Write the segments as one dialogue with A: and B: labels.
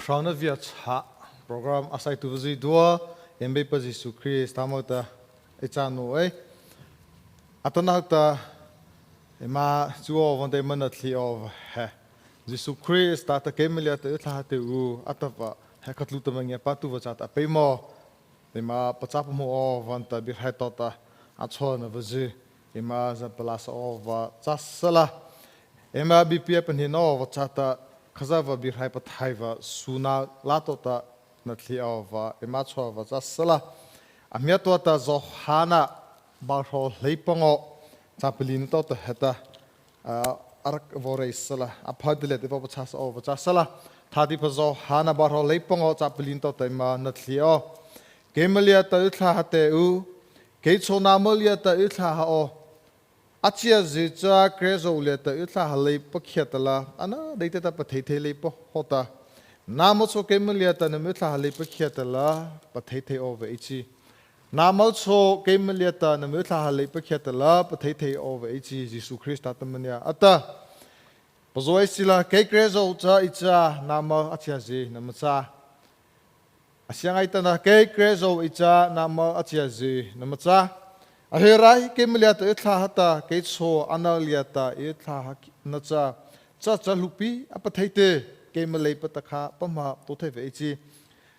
A: Crown Việt hạ program asai tu zi dua embe pa Jesu Christ tamota echanu ai atana ta ema chuo vonde manatli of he Jesu Christ ta kemelia te tha te u atapa hakatlu ta mangia patu wa chata pemo ema pachap mo o vanta bir hetota achona vazi ema za palasa of chasala ema bpf ni no wa chata khazava bir hai pathaiva suna latota natliava emachova zasala amiato ta zohana barho leipongo chapelin to ta heta arak voreisala aphadile de babachas over zasala thadi pa zohana barho leipongo chapelin to ta ma natlio gemelia ta utla hate u geichona molia ta utla ha o achia zicha krezo uleta utla halei pakhiatala ana deita ta pathei lei po hota namo so kemelia ta namutla halei pakhiatala pathei over ichi namo so kemelia ta namutla halei pakhiatala pathei over ichi Jesu Christ atamania ata pozoi sila ke krezo cha icha namo achia zi namacha asiangai ta na ke krezo icha namo achia zi namacha ahirai kemelia ta itla hata keitso analia ta itla nacha cha lupi apatheite kemelei patakha pama tothe veichi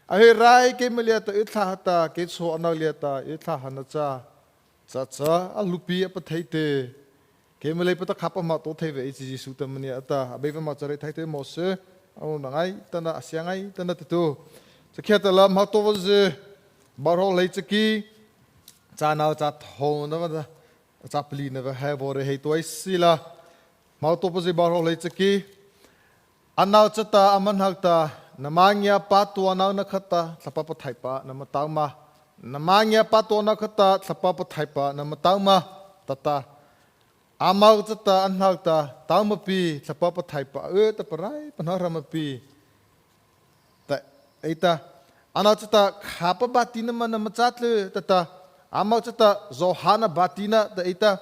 A: ahirai kemelia ta itla hata keitso analia ta itla hanacha cha alupi apatheite kemelei patakha pama tothe veichi Jesu tamani ata abeva machare thaite mose au nangai tana asiangai tana tu sakhiata la matowaze barho leichaki cha nào cha thâu nó mà cha pli nó về hai vore hai tuổi sila mau to posi bảo lấy chaki anh nào cha ta aman hak ta namanya patu nào na khata thapa pa thai pa nam tao ma namanya patu na khata thapa pa thai pa nam tao ma tata amau cha ta anh hak ta tao ma pi thapa pa thai pa ta parai panara ma pi ta eita anh cha ta khapa bati nam chat le tata amal chata zohana batina da ita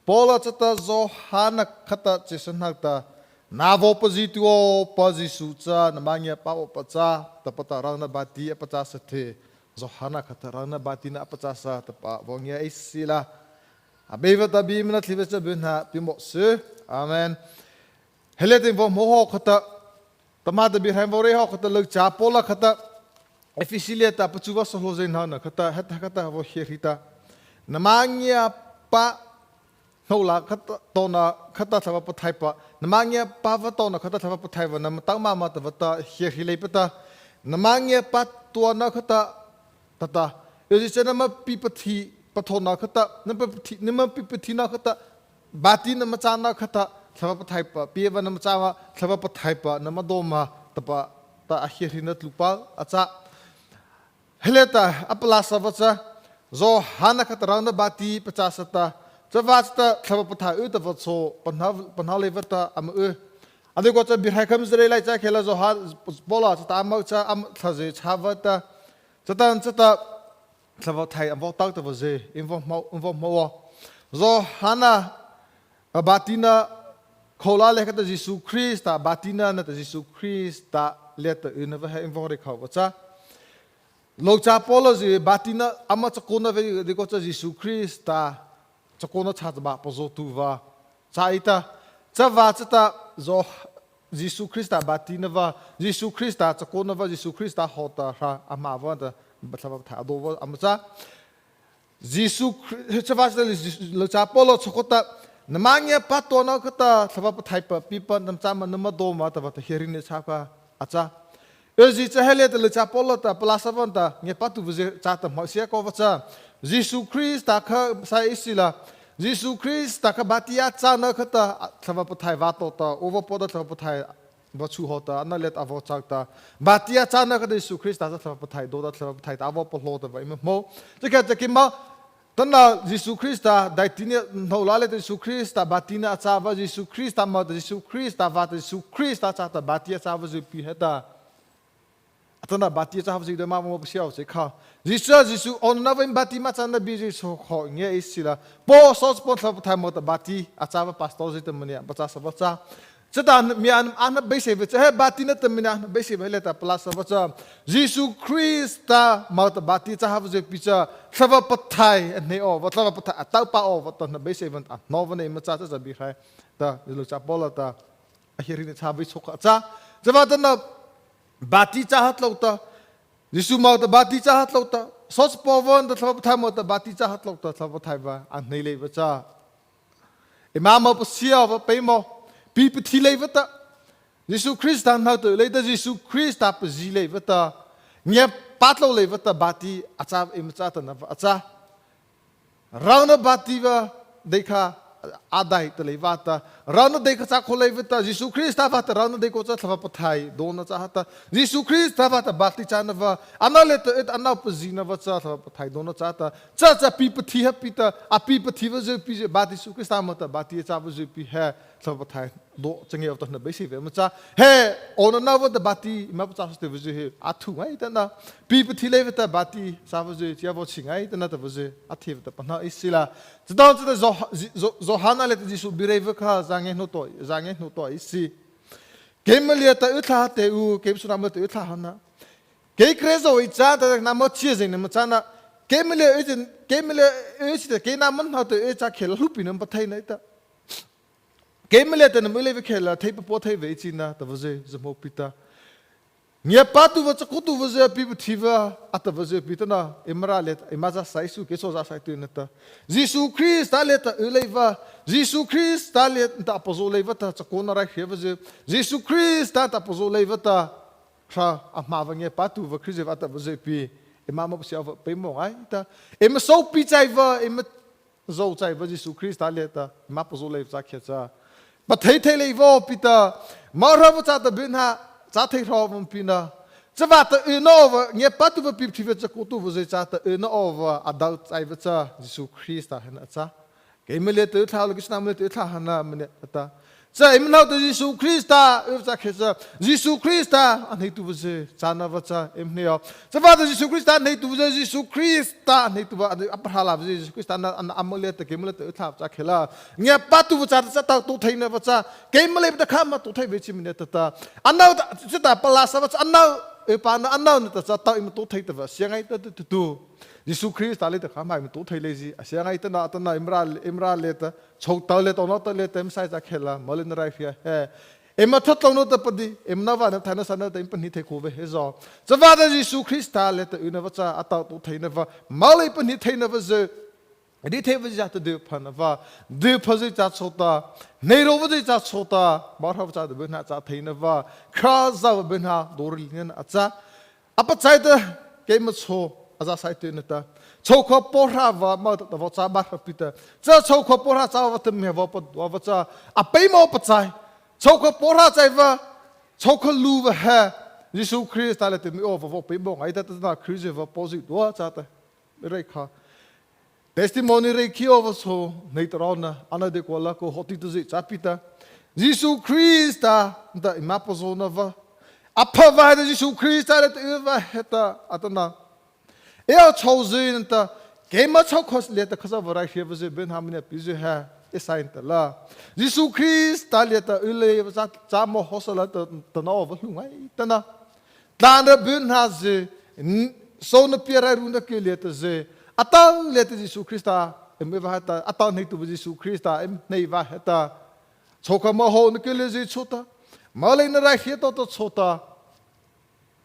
A: pola chata zohana khata chesanakta navo pozituo pozisucha namanya pawo pacha tapata rana bati apacha sathe zohana khata rana batina apacha sa tapa wongya isila abeva tabi mina thlivecha bunha pimo se amen helete vo moho khata tamada bi hamvore ho khata lag cha pola khata efisilia pachuva solozen hana kata hata vo hirita namanya pa nola kata tona kata thava pathaipa namanya pa va tona kata thava pathaiva nam tangma ma ta vata hirhilei pata namanya pa tuana kata tata yoji chana ma pipathi pathona kata nama pipathi na kata bati nama chana kata thava pathaipa pieva nama chawa thava pathaipa nama doma tapa ta hirhinat lupa acha heleta apalasa vacha zo hana katarana bati pachasata chavasta thlapatha uta vacho panhale vata am ade ko cha birhai kham zre lai cha khela zo ha bola cha am cha am thaje chavata chatan chata thlawathai am vok tak ta vaje invo mo zo hana batina khola lekata Jesu Christ ta batina na ta Jesu Christ ta leta unava ha invo re khawacha Locha polozi batina ama chakona ve diko cha Jesu Christ ta chakona chhatba pozo tuwa chaita chawa chata zo Jesu Christ ta batina va Jesu Christ ta chakona va Jesu Christ ta hota ha ama va da batlava tha do amcha Jesu chawa locha polo chakota namanya patona kata thava thaipa pipa namchama namadoma ta va herine chaka acha Ezi chahele te lecha polata palasavanta nge patu vze chata masia ko vacha Jesu Christ ta kha sa isila Jesu Christ ta kha batia cha na khata thava pathai vato ta over poda thava pathai vachu hota na let avo chakta batia cha na khata Jesu Christ ta thava pathai do da thava pathai ta avo polo ta vai mo chaka chakima tana Jesu Christ ta daitinia no lale te Jesu Christ ta batina cha va Jesu Christ ta ma Jesu Christ ta va Jesu Christ ta cha ta batia cha va pi heta Atana bati cha havzi de mamo psiao se kha Jesu on navin bati ma chana bi Jesu kho nge isila po sos pon thap thai mo ta bati achawa pastor zita mania bacha sa bacha จะตานมีอันไม่เสียไปจะให้บาตินัตมีอันไม่เสียไปเลยแต่ปลาสวะจะยิสุคริสต์มาตบาติจะหาว่าจะพิจารสวะปัทไทยอันนี้อว่าสวะปัทไทยอัตตาป้าอว่าตอนนั้นไม่เสียมันนอวันนี้มันจะบีใครแต่ลูกจะบอกแล้วแต่akhirnya sahabat suka cah sebab tu bati cahat lau ta Yesus mau ta bati cahat lau ta sos pawon ta sebab thai mau ta bati cahat lau ta sebab thai ba an nei lei ba cha imam mau pasia ba pe mau pi pthi lei ba ta Yesus Christ dan hau tu lei ta Yesus Christ ta pa ji lei ba ta nya pat lau lei ba ta bati acha im cha ta na acha rauna bati ba dekha adai te levata rana de ka khole vita Jesus Christ avata rana de ko cha thava pathai dona cha hata Jesus Christ avata bhakti chana va anale te et ana pazina va cha thava pathai dona cha ta cha pi pathi ha pita a pi pathi va je pi bhakti Jesus Christ amata bhakti cha va je pi ha thava pathai do change of na besi ve ma cha he ona na va de bhakti ma cha ste va je he athu ngai ta na pi pathi le vita bhakti cha va je cha va chingai ta na ta va je athi va ta pana isila zda zo hana le te Jesus bireva kha zange no to isi kemelia ta utha te u kemsuna ma te utha hana ke krezo I cha ta na mo chi zeng na ma cha na kemelia te ke na man ha te e cha khel lupi nam pathai na ta kemelia te na mele ve khela thei pa po thei ve chi na ta va je zmo pita nia patu va cha kutu va je pi thiva ata va je pita na imra le imaza saisu ke so za sai tu na ta Jesus Christ ale ta uleva Jesus Christ ta le ta apostole vata cha kona ra kheva je Jesus Christ ta apostole vata kha ama va nge patu va Christ vata va je pi imam ma sia va pe mo ai ta em so pi chai va em zo chai va Jesus Christ ta le ta ma apostole va kha cha ba thei le vo pi ta ma ra va cha ta bin ha cha thei ro va pi na cha va ta no va nge patu va pi thiva cha ko tu va je cha ta no va adult chai va cha Jesus Christ ta na cha kemelia te thao le kisna me te tha hana me ta cha imnau te Jesus Christ ta cha khesa Jesus Christ ta anei tu je chana va cha emneo cha va Jesus Christ ta nei tu je Jesus Christ ta nei tu va aphala je Jesus Christ ta an amolia te kemelia te tha cha khela nya pa tu cha ta tu thaina va cha kemelia ta khama tu thai ve chi me ta anau cha ta pala sa va anau e pa na anau ta cha ta im tu thai ta va siangai ta tu Jesus Christ ta le ta khama im tu thai le ji siangai ta na imra le ta chou ta le ta no ta le tem sai cha khela malin rai fia he ema that lo no ta padi emna va na thana sana ta im pani thai ko ve he zo cha va da Jesus Christ ta le ta una va cha ata tu thai na va malai pani thai na va ze di thai va ja ta de phana va de phaji cha chota nei ro va cha chota ma tha va cha de na cha thai na va kha za va na dor lin acha apa chai ta ke ma cho aza sai tu na ta chou kho porha va ma ta va cha ba kha pita cha chou kho porha cha va ta me va pa va cha a pe mo pa chai chou kho porha chai va chou kho lu va ha Jesus Christ ta le te me o va pe mo ngai ta ta na Christ va posi do cha ta re kha testimony re ki o va so nei ta na ana de ko la ko hoti tu cha pita Jesus Christ ta ma po zo na va apa va Jesus Christ ta le te va heta atana eo chosen ta kema chokos le ta khasa varai heva je ben hamne pizu ha esain ta la Jesus Christ ta le ta ule za cha mo hosala ta no va lungai ta na ta na ben ha je so na pira ru na ke le ta je ata le ta Jesus Christ ta em va ta ata nei tu Jesus Christ ta em nei va ta choka mo ho na ke le je chota malai na ra he to chota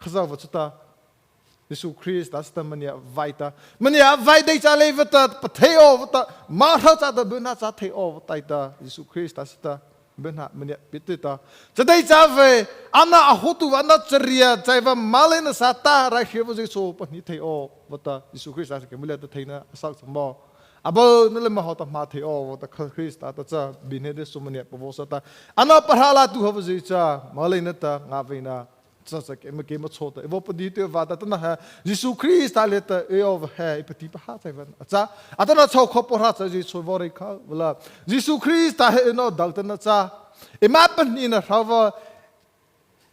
A: khasa va chota Jesus Christ das ta mania vai dei cha le vata patheo vata ma tha cha da bena cha theo vata ta Jesus Christ das ta bena mania pitita cha dei cha ve ana ahotu ana chria chai va malena sa ta ra hevo je so pani theo vata Jesus Christ das ke mule ta theina asak sambo abo nele ma hota ma theo vata Christ ta cha bine de so mania pavosa ta ana parhala tu havo je cha malena ta nga veina sa ke ma chota evo padi te va ta na ha Jesus Christ ta le ta e of ha ipati pa ha sai van cha atana chau kho por ha cha ji so vor kha wala Jesus Christ ta he no dal ta na cha e ma pan ni na rawa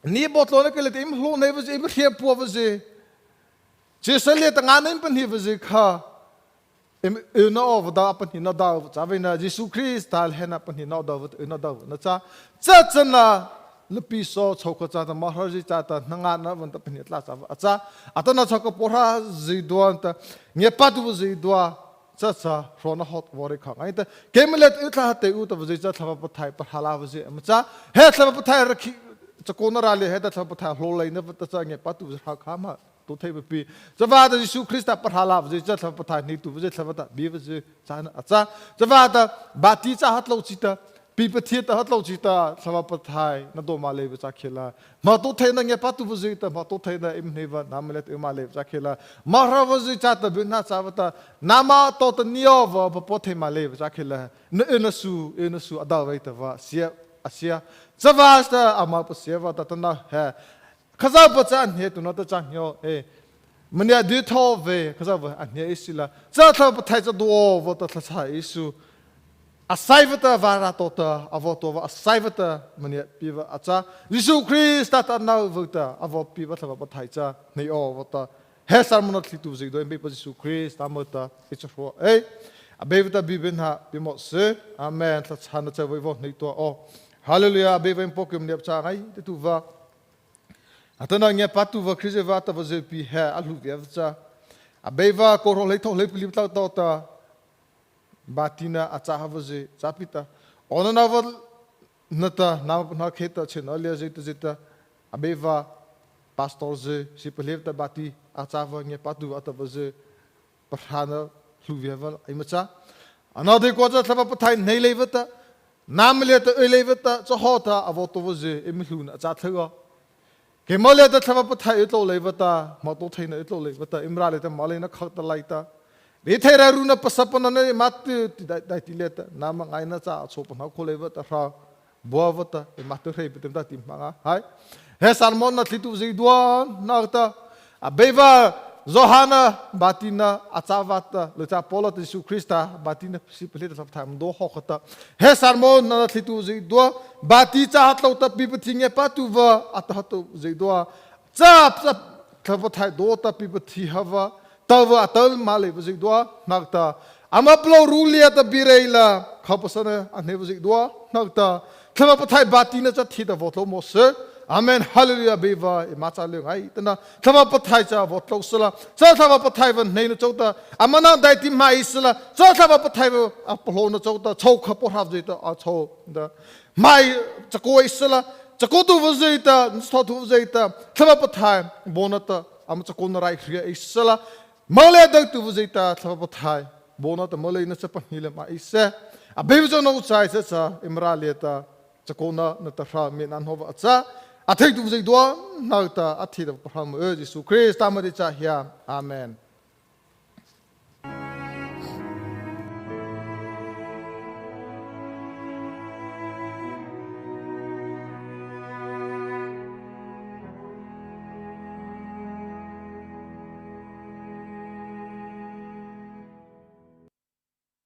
A: ni bot lo na ke le im hlo ne va im hie po va je se le ta nga nem pan hi va je kha ina over da pan hina da chavina Jesu Christ tal hena pan hina da ina da na cha chana lupi so choko cha ta maharji cha ta nanga na van ta pan hitla cha atana choko porha zidwan ta nge patu zidwa cha rona hot wore khang ai ta kemelet utla te ut of zai cha thaba pathai par hala vze amcha he thaba pathai rakhi chakona rale he ta thaba pathai hlo lai na ta cha nge patu ha khama to thai pi chava da Jesu Christ par hala vze cha thaba pathai ni tu vze thaba ta bi vze cha na acha chava da bati cha hat lo chita pi pathi ta hat lo chita thaba pathai na do ma le cha khela ma to thai na nge patu vze ta ma to thai na im neva namlet ma le cha khela ma ra vze cha ta bi na cha ta nama to ta nio va po thai ma le cha khela na ina su ada vai ta va sia asia chava sta ama pa sia va ta na ha khaza pa chan he tu na ta chang yo mania du tho ve khaza va an he isila cha tha pa thai cha do va ta cha isu asaivata varatota avotova asaivata mania piva acha Jesu Christ ta na vota avo piva thava pathaicha nei o vota he sarmona thlitu zig do embe Jesu Christ amota it's for abevta bibinha bimo se amen tla chana cha vo nei to o hallelujah abevem pokem ne cha ngai tu va atana nge patu va Christ va ta va ze pi he alu vcha abeva ko ro le to le pi ta ta batina acha havaje chapita onanaval nata na kheta chenolia zeta abeva pastorze sipelevta bati acha vange patu atavaje prana hluveval imacha anade ko cha thaba pathai nei levata namleta elevata chahota avotovaje emhluna acha thaga kemaleta thaba pathai etlo levata mato thaina etlo levata imraleta malena khata laita Rithera runa pasapana ne matu tileta nama ngaina cha chopana kholeva ta ra boavata e matu rei bitem ta timanga hai he salmon na thitu zidwa nagta abeva Zohana batina achawata lecha pola Jesu Christa batina sipeleta sap tham do hokata he salmon na thitu zidwa bati cha hatlauta pipathinge patuwa atahatu zidwa chap chap thapathai do ta pipathi hava tawa atal male vzik dua nagta amaplo rulia ta bireila khapasana ane vzik dua nagta thama pathai batina cha thida votlo mose amen hallelujah beva macha le ngai tana thama pathai cha votlo sala cha thama pathai van nei no chota amana daiti mai sala cha thama pathai aplo no chota chau khapo hav jeta a chau da mai chako isala chako tu vzeta sto tu vzeta thama pathai bonata am chako na rai khria isala Mole da tu vuzita thapathai bona ta mole na cha panhile ma ise abejo no chai cha imraleta chakona na ta ra me nan hova cha athai tu vuzai do na ta athi da phram Jesu Christ amade cha hia amen